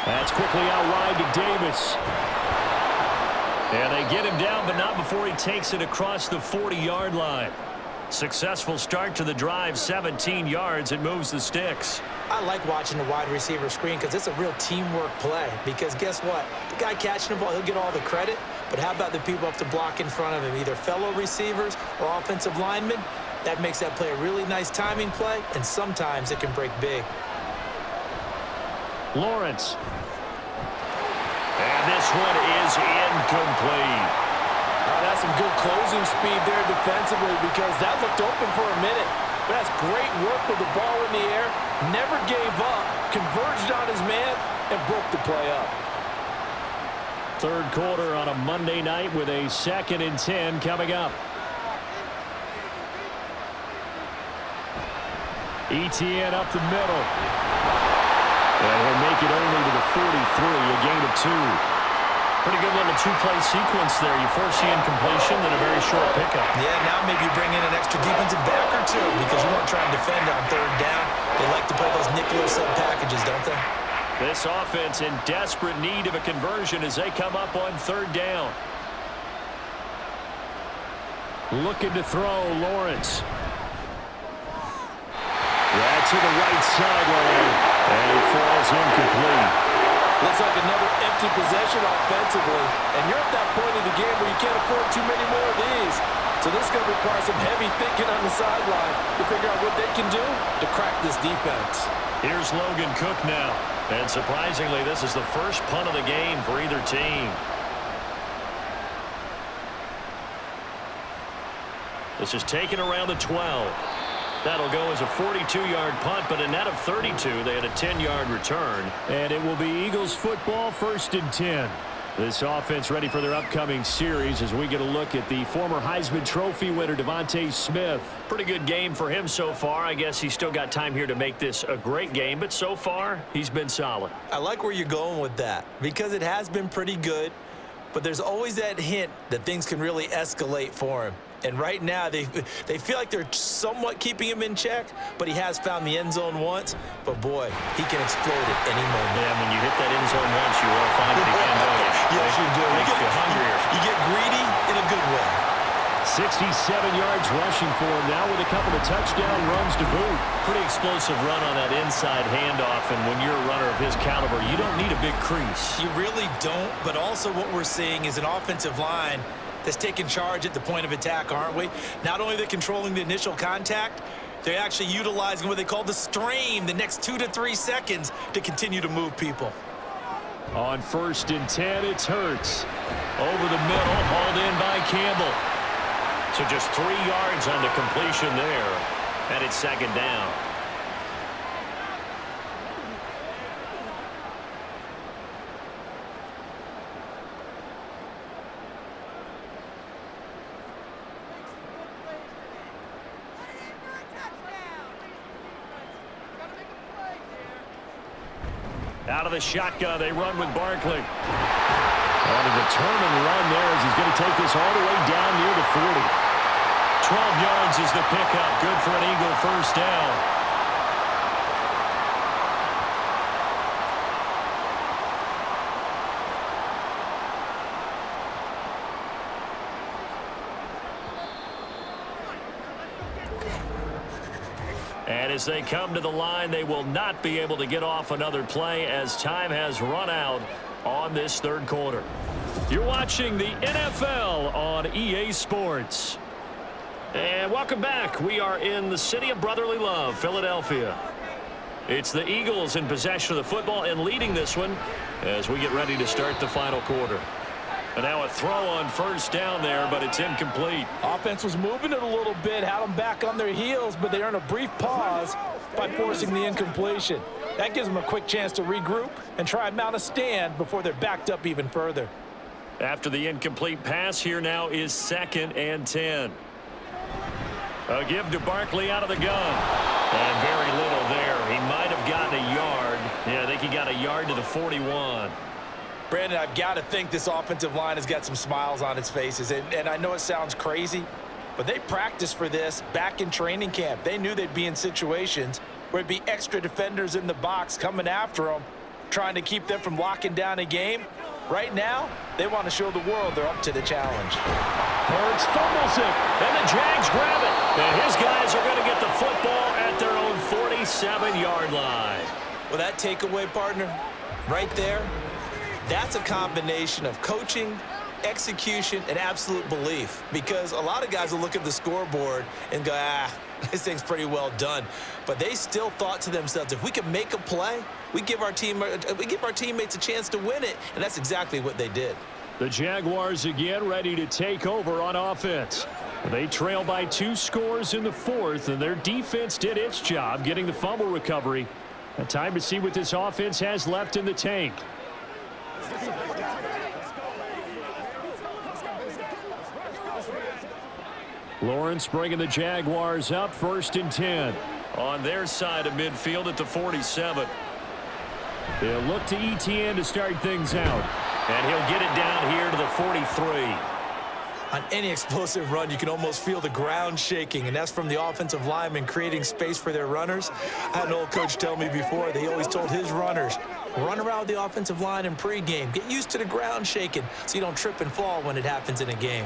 That's quickly out wide to Davis. And they get him down, but not before he takes it across the 40-yard line. Successful start to the drive, 17 yards. It moves the sticks. I like watching the wide receiver screen because it's a real teamwork play. Because guess what? The guy catching the ball, he'll get all the credit. But how about the people up to block in front of him, either fellow receivers or offensive linemen? That makes that play a really nice timing play, and sometimes it can break big. Lawrence. And this one is incomplete. That's some good closing speed there defensively because that looked open for a minute. But that's great work with the ball in the air. Never gave up, converged on his man, and broke the play up. Third quarter on a Monday night with a 2nd and 10 coming up. ETN up the middle. And he'll make it only to the 43, a gain of 2. Pretty good little two-play sequence there. You force the incompletion, then a very short pickup. Yeah, now maybe you bring in an extra defensive back or two because you want to try and defend on third down. They like to play those nickel sub packages, don't they? This offense in desperate need of a conversion as they come up on third down. Looking to throw, Lawrence. Yeah, to the right sideline, and it falls incomplete. Looks like another empty possession offensively, and you're at that point in the game where you can't afford too many more of these. So this is going to require some heavy thinking on the sideline to figure out what they can do to crack this defense. Here's Logan Cook now. And surprisingly, this is the first punt of the game for either team. This is taken around the 12. That'll go as a 42-yard punt, but a net of 32. They had a 10-yard return. And it will be Eagles football, 1st and 10. This offense ready for their upcoming series as we get a look at the former Heisman Trophy winner, Devontae Smith. Pretty good game for him so far. I guess he's still got time here to make this a great game, but so far, he's been solid. I like where you're going with that because it has been pretty good, but there's always that hint that things can really escalate for him. And right now, they feel like they're somewhat keeping him in check, but he has found the end zone once. But, boy, he can explode at any moment. Yeah, when you hit that end zone once, you will find it again, don't you? Yes, you do. Makes you hungrier. You get greedy in a good way. 67 yards rushing for him now with a couple of touchdown runs to boot. Pretty explosive run on that inside handoff, and when you're a runner of his caliber, you don't need a big crease. You really don't, but also what we're seeing is an offensive line that's taking charge at the point of attack, aren't we? Not only are they controlling the initial contact, they're actually utilizing what they call the strain, the next 2 to 3 seconds to continue to move people. On 1st and 10, it's Hurts. Over the middle, hauled in by Campbell. So just 3 yards on the completion there, and it's 2nd down. Out of the shotgun, they run with Barkley. On a determined run there as he's going to take this all the way down near the 40. 12 yards is the pickup. Good for an Eagle first down. And as they come to the line, they will not be able to get off another play as time has run out on this third quarter. You're watching the NFL on EA Sports. And welcome back. We are in the city of brotherly love, Philadelphia. It's the Eagles in possession of the football and leading this one as we get ready to start the final quarter. And now a throw on first down there, but it's incomplete. Offense was moving it a little bit, had them back on their heels, but they earn a brief pause by forcing the incompletion. That gives them a quick chance to regroup and try and mount a stand before they're backed up even further. After the incomplete pass, here now is 2nd and 10. A give to Barkley out of the gun. And very little there. He might have gotten a yard. Yeah, I think he got a yard to the 41. Brandon, I've got to think this offensive line has got some smiles on its faces. And I know it sounds crazy, but they practiced for this back in training camp. They knew they'd be in situations where it'd be extra defenders in the box coming after them, trying to keep them from locking down a game. Right now, they want to show the world they're up to the challenge. Hurts fumbles it, and the Jags grab it. And his guys are going to get the football at their own 47-yard line. Well, that takeaway, partner, right there, that's a combination of coaching, execution, and absolute belief. Because a lot of guys will look at the scoreboard and go, this thing's pretty well done. But they still thought to themselves, if we can make a play, we give our teammates a chance to win it. And that's exactly what they did. The Jaguars again ready to take over on offense. They trail by 2 scores in the 4th, and their defense did its job getting the fumble recovery. And time to see what this offense has left in the tank. Lawrence bringing the Jaguars up, 1st and 10. On their side of midfield at the 47. They'll look to ETN to start things out. And he'll get it down here to the 43. On any explosive run, you can almost feel the ground shaking, and that's from the offensive linemen creating space for their runners. I had an old coach tell me before, they always told his runners, run around the offensive line in pregame. Get used to the ground shaking so you don't trip and fall when it happens in a game.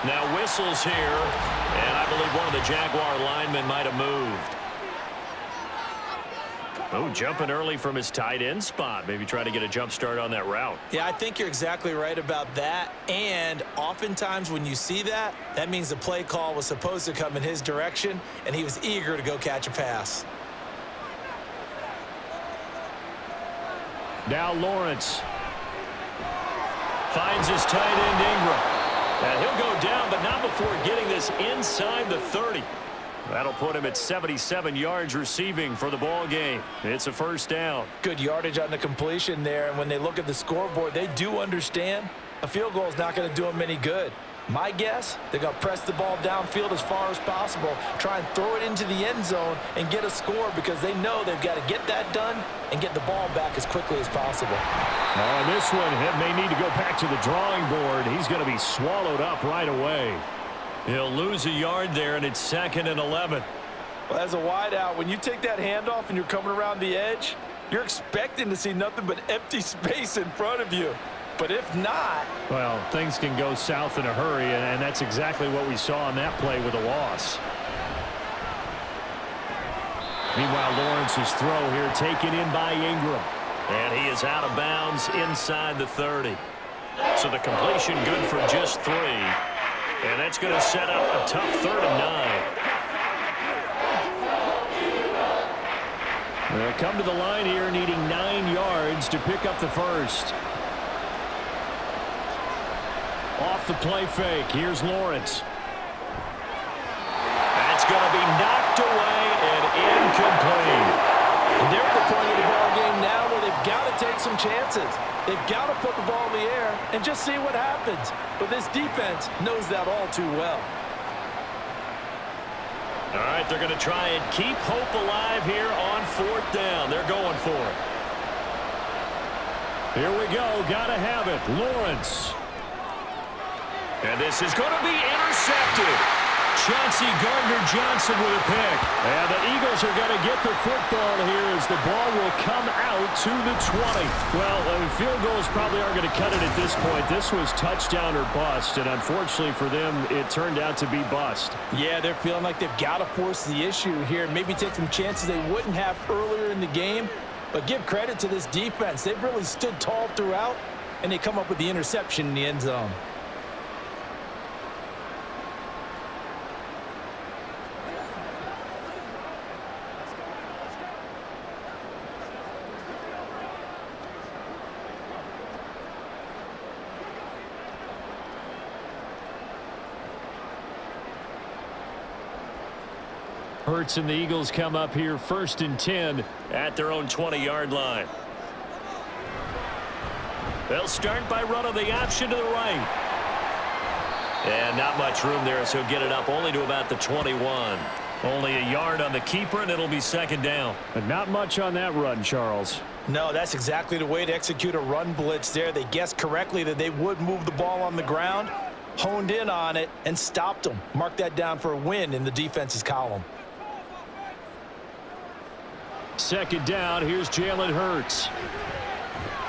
Now whistles here, and I believe one of the Jaguar linemen might have moved. Oh, jumping early from his tight end spot. Maybe try to get a jump start on that route. Yeah, I think you're exactly right about that. And oftentimes when you see that, that means the play call was supposed to come in his direction, and he was eager to go catch a pass. Now Lawrence finds his tight end Ingram. And he'll go down, but not before getting this inside the 30. That'll put him at 77 yards receiving for the ball game. It's a 1st down. Good yardage on the completion there, and when they look at the scoreboard, they do understand a field goal is not going to do them any good. My guess, they're going to press the ball downfield as far as possible, try and throw it into the end zone and get a score because they know they've got to get that done and get the ball back as quickly as possible. On this one, he may need to go back to the drawing board. He's going to be swallowed up right away. He'll lose a yard there, and it's 2nd and 11. Well, as a wideout, when you take that handoff and you're coming around the edge, you're expecting to see nothing but empty space in front of you. But if not... Well, things can go south in a hurry, and that's exactly what we saw on that play with a loss. Meanwhile, Lawrence's throw here taken in by Ingram. And he is out of bounds inside the 30. So the completion good for just 3. And that's going to set up a tough 3rd and 9. They'll come to the line here needing 9 yards to pick up the 1st. Off the play fake. Here's Lawrence. That's going to be knocked away and incomplete. And they're at the point of the ball game now where they've got to take some chances. They've got to put the ball in the air and just see what happens. But this defense knows that all too well. All right, they're going to try and keep hope alive here on 4th down. They're going for it. Here we go. Got to have it. Lawrence. And this is going to be intercepted. Chauncey Gardner-Johnson with a pick. And the Eagles are going to get the football here as the ball will come out to the 20. Well, field goals probably aren't going to cut it at this point. This was touchdown or bust, and unfortunately for them, it turned out to be bust. Yeah, they're feeling like they've got to force the issue here. Maybe take some chances they wouldn't have earlier in the game. But give credit to this defense. They've really stood tall throughout, and they come up with the interception in the end zone. Hurts and the Eagles come up here 1st and 10 at their own 20-yard line. They'll start by running the option to the right. And not much room there, so he'll get it up only to about the 21. Only a yard on the keeper, and it'll be 2nd down. And not much on that run, Charles. No, that's exactly the way to execute a run blitz there. They guessed correctly that they would move the ball on the ground, honed in on it, and stopped them. Mark that down for a win in the defense's column. 2nd down. Here's Jalen Hurts.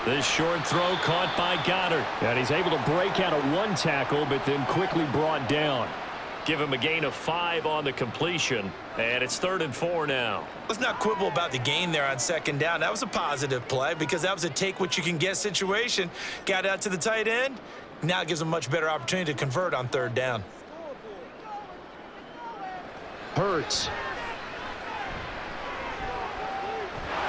This short throw caught by Goddard. And he's able to break out of 1 tackle, but then quickly brought down. Give him a gain of 5 on the completion. And it's 3rd and 4 now. Let's not quibble about the gain there on 2nd down. That was a positive play because that was a take-what-you-can-get situation. Got out to the tight end. Now it gives them a much better opportunity to convert on 3rd down. Hurts.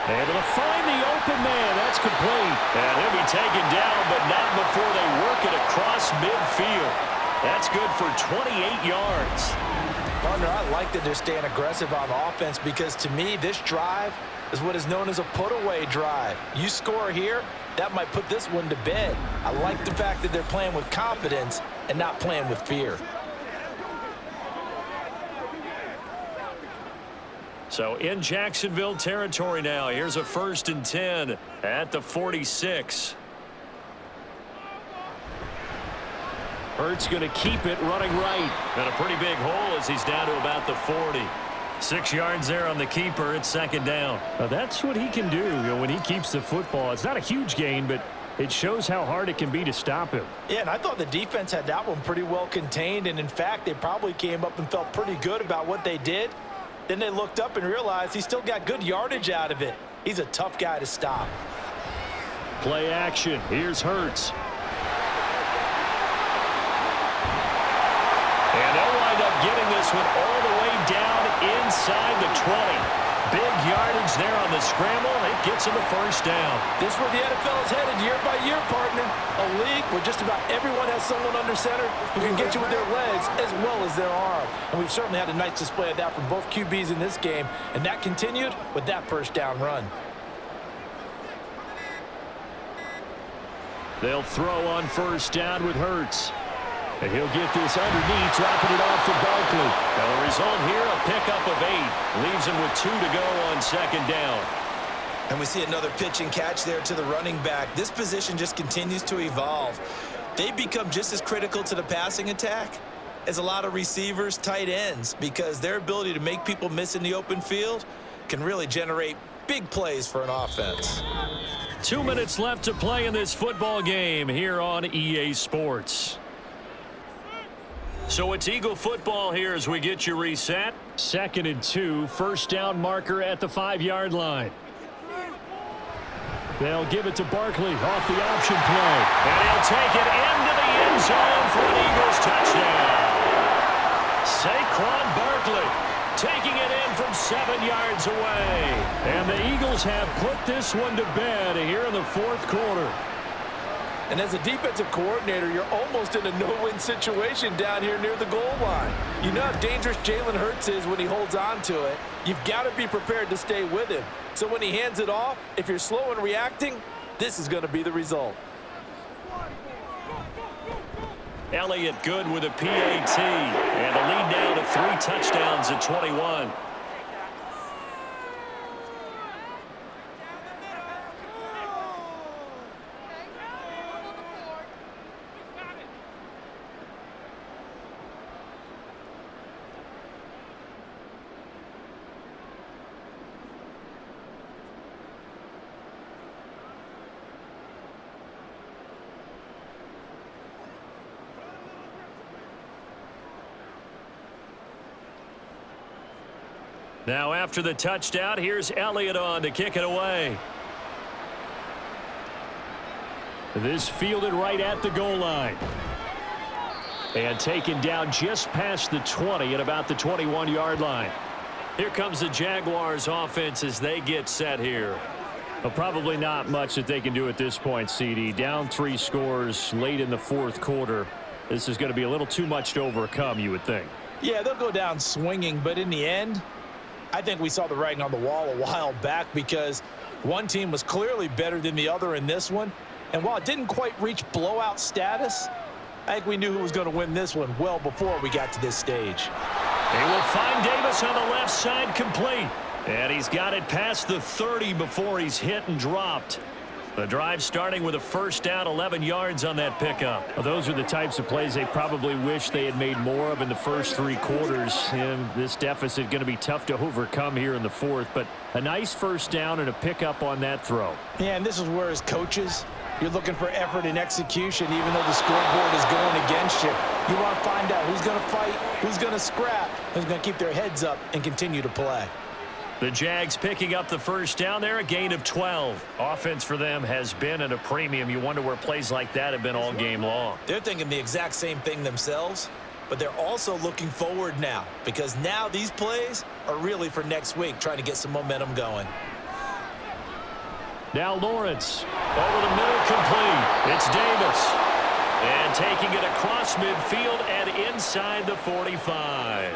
Able to find the open man. That's complete. And he'll be taken down, but not before they work it across midfield. That's good for 28 yards. Partner, I like that they're staying aggressive on offense because, to me, this drive is what is known as a put-away drive. You score here, that might put this one to bed. I like the fact that they're playing with confidence and not playing with fear. So in Jacksonville territory now. Here's a 1st and 10 at the 46. Hurts going to keep it running right. And a pretty big hole as he's down to about the 40. 6 yards there on the keeper. It's 2nd down. Now that's what he can do, when he keeps the football. It's not a huge gain, but it shows how hard it can be to stop him. Yeah, and I thought the defense had that one pretty well contained. And, in fact, they probably came up and felt pretty good about what they did. Then they looked up and realized he still got good yardage out of it. He's a tough guy to stop. Play action. Here's Hurts. And they'll wind up getting this one all the way down inside the 20. Big yardage there on the scramble. It gets him a 1st down. This is where the NFL is headed year by year, partner. A league where just about everyone has someone under center who can get you with their legs as well as their arm. And we've certainly had a nice display of that from both QBs in this game. And that continued with that 1st down run. They'll throw on 1st down with Hurts. And he'll get this underneath, dropping it off to Barkley. Now the result here, a pickup of 8. Leaves him with 2 to go on 2nd down. And we see another pitch and catch there to the running back. This position just continues to evolve. They become just as critical to the passing attack as a lot of receivers, tight ends, because their ability to make people miss in the open field can really generate big plays for an offense. 2 minutes left to play in this football game here on EA Sports. So it's Eagle football here as we get you reset. 2nd and 2, 1st down marker at the 5-yard line. They'll give it to Barkley off the option play. And he'll take it into the end zone for an Eagles touchdown. Saquon Barkley taking it in from 7 yards away. And the Eagles have put this one to bed here in the 4th quarter. And as a defensive coordinator, you're almost in a no-win situation down here near the goal line. You know how dangerous Jalen Hurts is when he holds on to it. You've got to be prepared to stay with him. So when he hands it off, if you're slow in reacting, this is going to be the result. Elliott good with a PAT. And the lead now to 3 touchdowns at 21. Now after the touchdown, here's Elliott on to kick it away. This fielded right at the goal line. And taken down just past the 20 at about the 21-yard line. Here comes the Jaguars offense as they get set here. Well, probably not much that they can do at this point, CD. Down 3 scores late in the 4th quarter. This is going to be a little too much to overcome, you would think. Yeah, they'll go down swinging, but in the end, I think we saw the writing on the wall a while back because one team was clearly better than the other in this one. And while it didn't quite reach blowout status, I think we knew who was going to win this one well before we got to this stage. They will find Davis on the left side complete. And he's got it past the 30 before he's hit and dropped. The drive starting with a 1st down, 11 yards on that pickup. Well, those are the types of plays they probably wish they had made more of in the first 3 quarters. And this deficit going to be tough to overcome here in the 4th. But a nice 1st down and a pickup on that throw. Yeah, and this is where as coaches, you're looking for effort and execution even though the scoreboard is going against you. You want to find out who's going to fight, who's going to scrap, who's going to keep their heads up and continue to play. The Jags picking up the 1st down there, a gain of 12. Offense for them has been at a premium. You wonder where plays like that have been all game long. They're thinking the exact same thing themselves, but they're also looking forward now because now these plays are really for next week, trying to get some momentum going. Now Lawrence. Over the middle, complete. It's Davis. And taking it across midfield and inside the 45.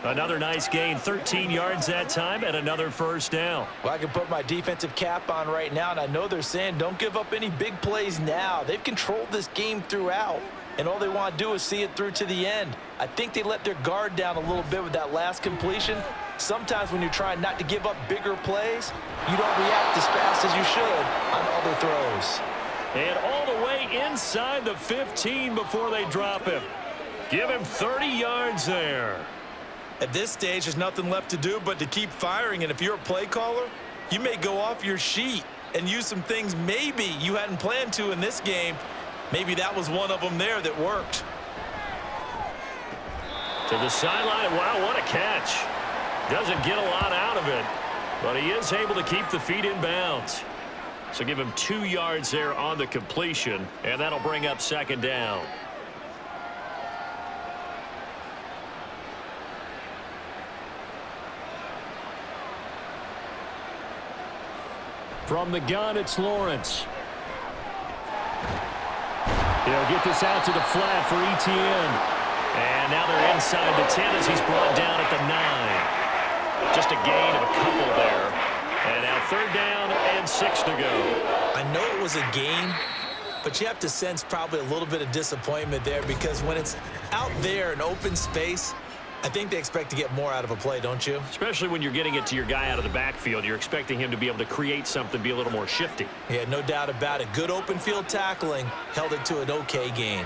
Another nice gain, 13 yards that time, and another first down. Well, I can put my defensive cap on right now, and I know they're saying don't give up any big plays now. They've controlled this game throughout, and all they want to do is see it through to the end. I think they let their guard down a little bit with that last completion. Sometimes when you're trying not to give up bigger plays, you don't react as fast as you should on other throws. And all the way inside the 15 before they drop him. Give him 30 yards there. At this stage, there's nothing left to do but to keep firing, and if you're a play caller, you may go off your sheet and use some things maybe you hadn't planned to in this game. Maybe that was one of them there that worked. To the sideline. Wow, what a catch. Doesn't get a lot out of it, but he is able to keep the feet in bounds. So give him 2 yards there on the completion, and that'll bring up second down. From the gun, it's Lawrence. He'll get this out to the flat for Etienne. And now they're inside the 10 as he's brought down at the 9. Just a gain of a couple there. And now third down and 6 to go. I know it was a gain, but you have to sense probably a little bit of disappointment there because when it's out there in open space, I think they expect to get more out of a play, don't you? Especially when you're getting it to your guy out of the backfield. You're expecting him to be able to create something, be a little more shifty. Yeah, no doubt about it. Good open field tackling held it to an okay gain.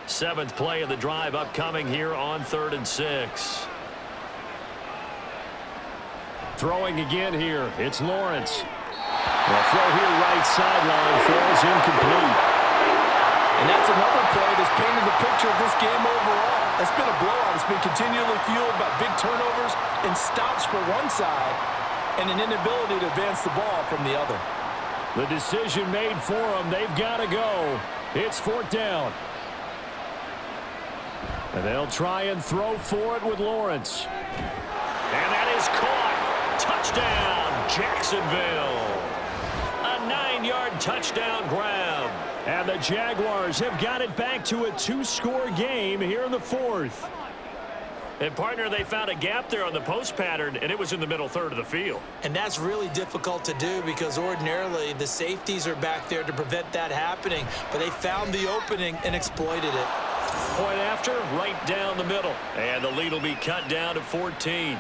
Seventh play of the drive upcoming here on 3rd and 6. Throwing again here. It's Lawrence. The throw here right sideline falls incomplete. And that's another play that's painted the picture of this game overall. It's been a blowout. It's been continually fueled by big turnovers and stops for one side and an inability to advance the ball from the other. The decision made for them. They've got to go. It's 4th down. And they'll try and throw for it with Lawrence. And that is caught. Touchdown, Jacksonville. A 9-yard touchdown grab. And the Jaguars have got it back to a 2-score game here in the 4th. And, partner, they found a gap there on the post pattern, and it was in the middle third of the field. And that's really difficult to do because ordinarily the safeties are back there to prevent that happening. But they found the opening and exploited it. Point after, right down the middle. And the lead will be cut down to 14.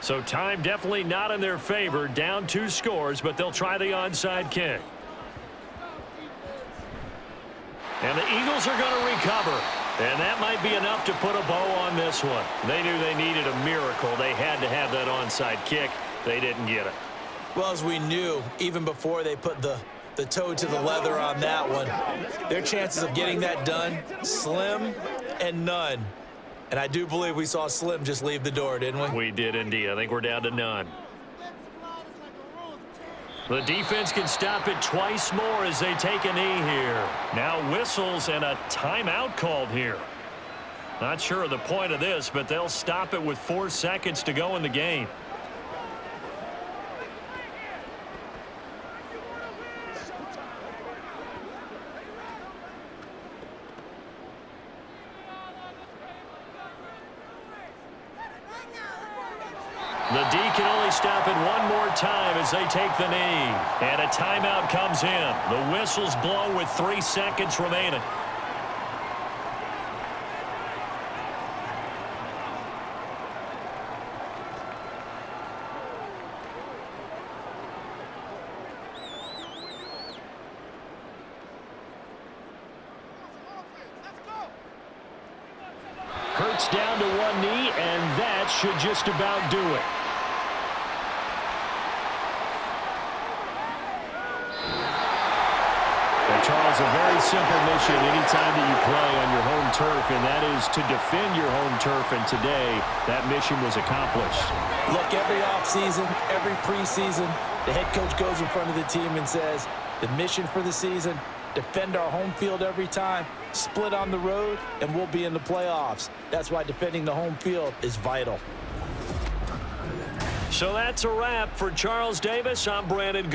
So time definitely not in their favor. Down 2 scores, but they'll try the onside kick. And the Eagles are going to recover. And that might be enough to put a bow on this one. They knew they needed a miracle. They had to have that onside kick. They didn't get it. Well, as we knew, even before they put the toe to the leather on that one, their chances of getting that done, slim and none. And I do believe we saw Slim just leave the door, didn't we? We did indeed. I think we're down to none. The defense can stop it twice more as they take a knee here. Now whistles and a timeout called here. Not sure of the point of this, but they'll stop it with 4 seconds to go in the game. The D can only stop it one more time as they take the knee. And a timeout comes in. The whistles blow with 3 seconds remaining. Hurts down to one knee, and that should just about do it. And Charles has a very simple mission anytime that you play on your home turf, and that is to defend your home turf, and today that mission was accomplished. Look, every offseason, every preseason, the head coach goes in front of the team and says, the mission for the season, defend our home field every time, split on the road, and we'll be in the playoffs. That's why defending the home field is vital. So that's a wrap for Charles Davis. I'm Brandon.